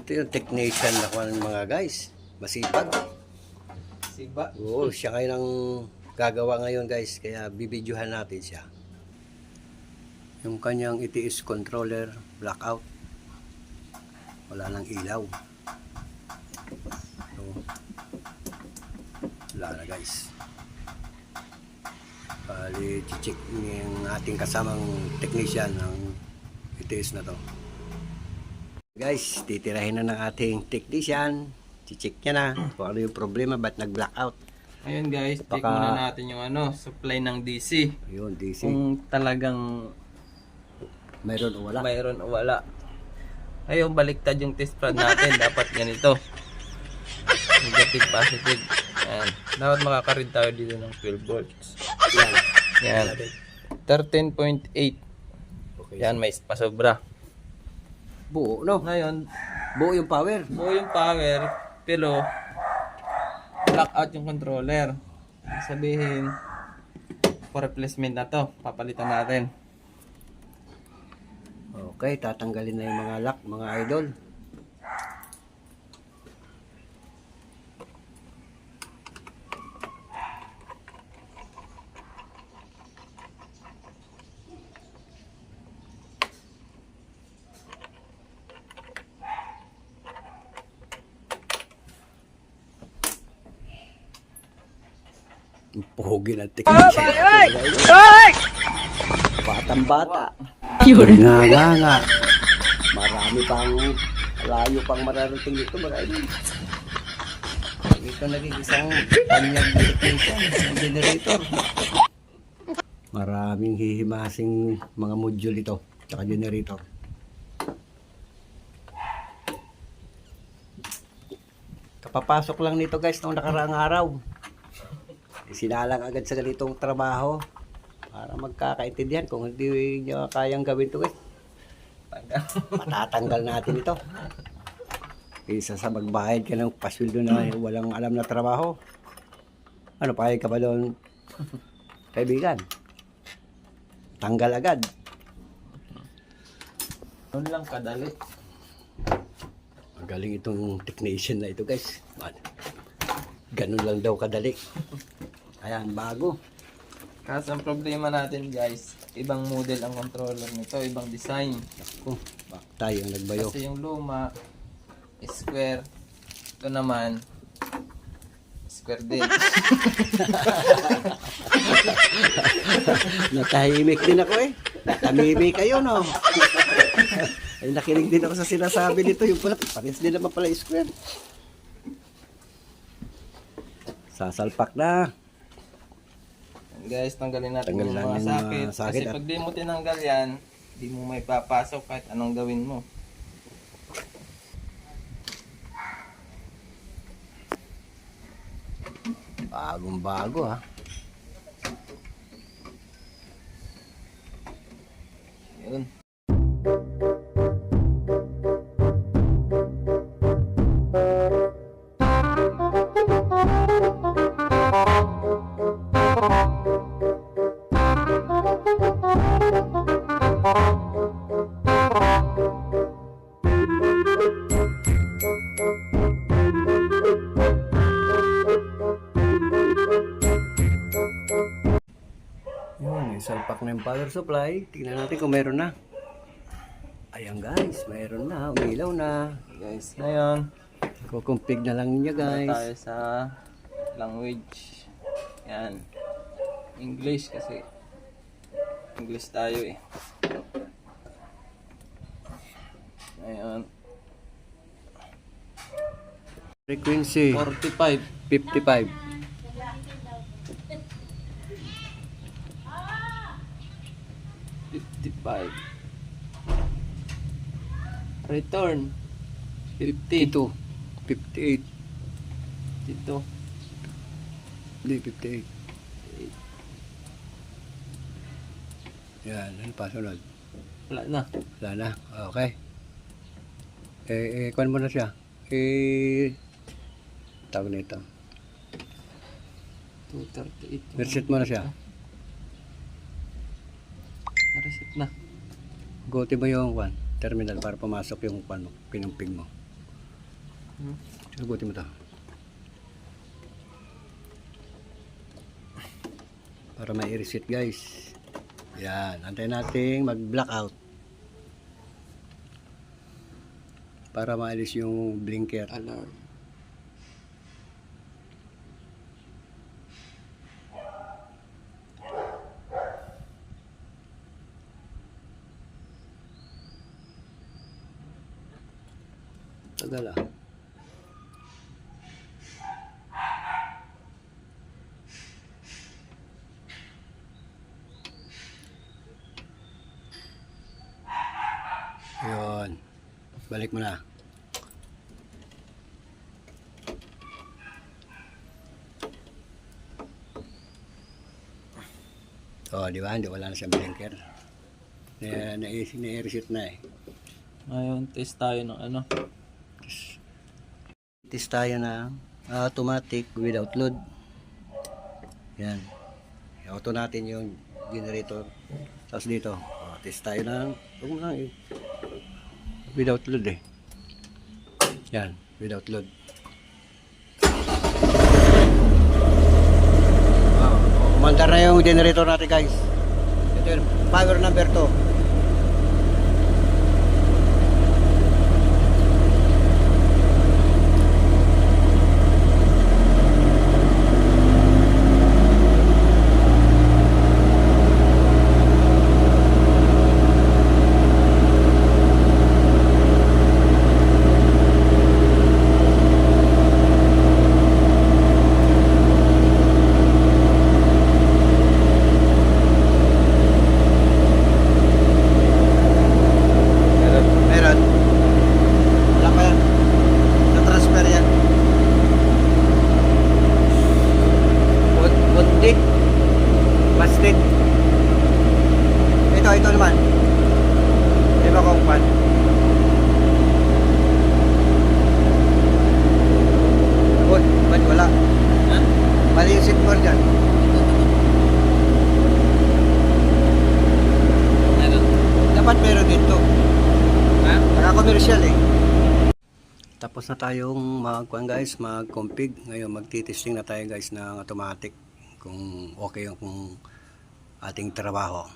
Ito yung technician na kuha ng mga guys. Masipag. Siba. Oo, siya kayo nang gagawa ngayon guys. Kaya bibidyohan natin siya. Yung kanyang ETS controller, blackout. Wala nang ilaw. So, wala na guys. Bali, check yung ating kasamang technician ng ETS na to. Guys, titirahin na ng ating technician. Check niya na kung ano yung problema, ba't nag-blackout. Ayun guys, check Baka- muna natin yung supply ng DC. Ayun, DC. Kung talagang Mayroon o wala. mayroon o wala. Ayun, baliktad yung test prod natin. Dapat ganito. Negative, positive. Ayan. Dapat makakaread tayo dito ng 12 volts. Yan. Yan. 13.8. Okay. Yan, may pasobra. Buo, no? Ngayon, Buo yung power. buo yung power, pero blackout yung controller. Ibig sabihin, for replacement na to, papalitan natin. Okay, tatanggalin na yung mga lock, mga idol. Ang pogi ng technician. Batang bata. Nga. Marami pang layo pang mararating dito, mga idol. Ito naging isang panyag na technician ng generator. Maraming hihimasing mga module ito, tsaka generator. Kapapasok lang nito guys noong nakaraang araw. Sinalang agad sa ganitong trabaho para magkakaintindihan. Kung hindi niya kayang gawin ito matatanggal natin ito. Isa sa magbayad ka ng pasweldo na walang alam na trabaho. Ano, payag ka ba doon, kaibigan? Tanggal agad. Doon lang kadali. Magaling itong technician na ito guys. Ganun lang daw kadali. Ayan, bago. Kaso ang problema natin guys, ibang model ang controller nito, ibang design. Oh, tayo ang nagbayo. Kasi yung luma, square. Ito naman, square din. Natahimik din ako eh. Tamimik kayo, no? Ay, nakinig din ako sa sinasabi nito. Yung pala, pares din naman pala square. Sasalpak na. Guys, tanggalin natin Tanggalin yung natin mga yung sakit. mga sakit Kasi at- pag di mo tinanggal yan, di mo may papasok kahit anong gawin mo. Bagong bago ha. Yun. Yun, isalpak na yung power supply. Tingnan natin kung meron na. Ayan guys, meron na. Umilaw na. Guys, ngayon, Kukumpig na lang niya tayo guys. sa language. Yan. English kasi. English tayo eh. Ngayon, Frequency 45. 55. Return 50. 52. 58. Dito. Hindi, 58. Yan, ano pa sunod? Wala na. Wala na. Okay. Kuhan mo na siya. Tawag na ito. 238. Reset mo na siya. Reset na. Gote mo yung terminal para pumasok yung pinumping mo. Sagutin mo to. Para may reset guys. Yan, antayin natin mag-blackout. Para maalis yung blinker. Alarm. Tagal ah. Yun. Balik mo na. Oh, di ba? Hindi wala na siyang blinker. Na-reset na eh. Ngayon, test tayo ng ano. Test tayo na automatic without load. Yan. Auto natin yung generator. Tapos dito, test tayo ng without load eh. Yan, without load. Umandar na yung generator natin guys. Ito yung power number 2. Plastic. Ito naman. Di ba kung pan? Uy, ba't wala? Ha? Mali yung seat core dyan. Meron. Dapat meron dito. Ha? Naka-commercial eh. Tapos na tayong mag-config. Ngayon magti-testing na tayo guys ng automatic. Kung okay yung ating trabaho.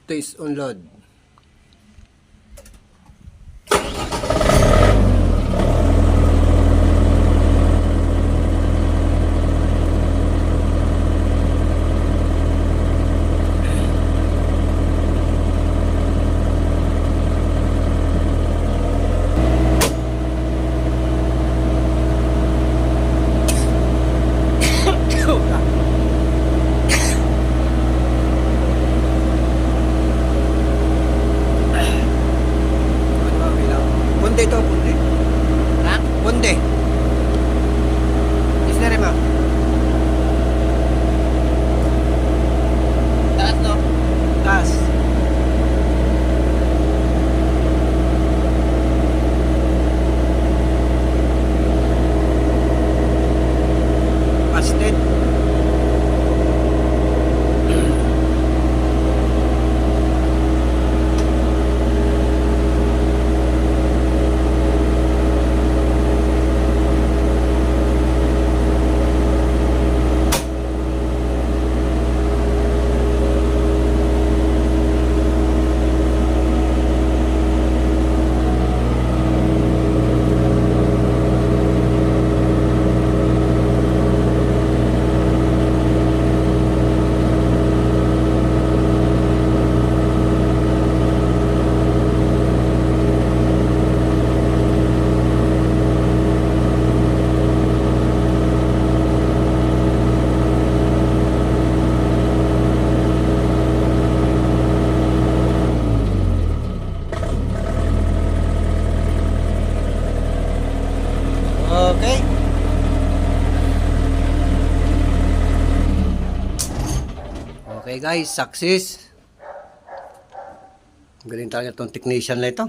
Test on load. Punde ito, punde. Ha? Punde. Is na rin ma. Taas no? Taas. Busted. Okay. Okay guys, success. Galing talaga itong technician na ito.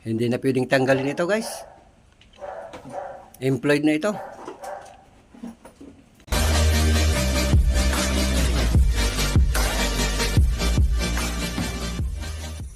Hindi na pwedeng tanggalin ito guys. Employed na ito.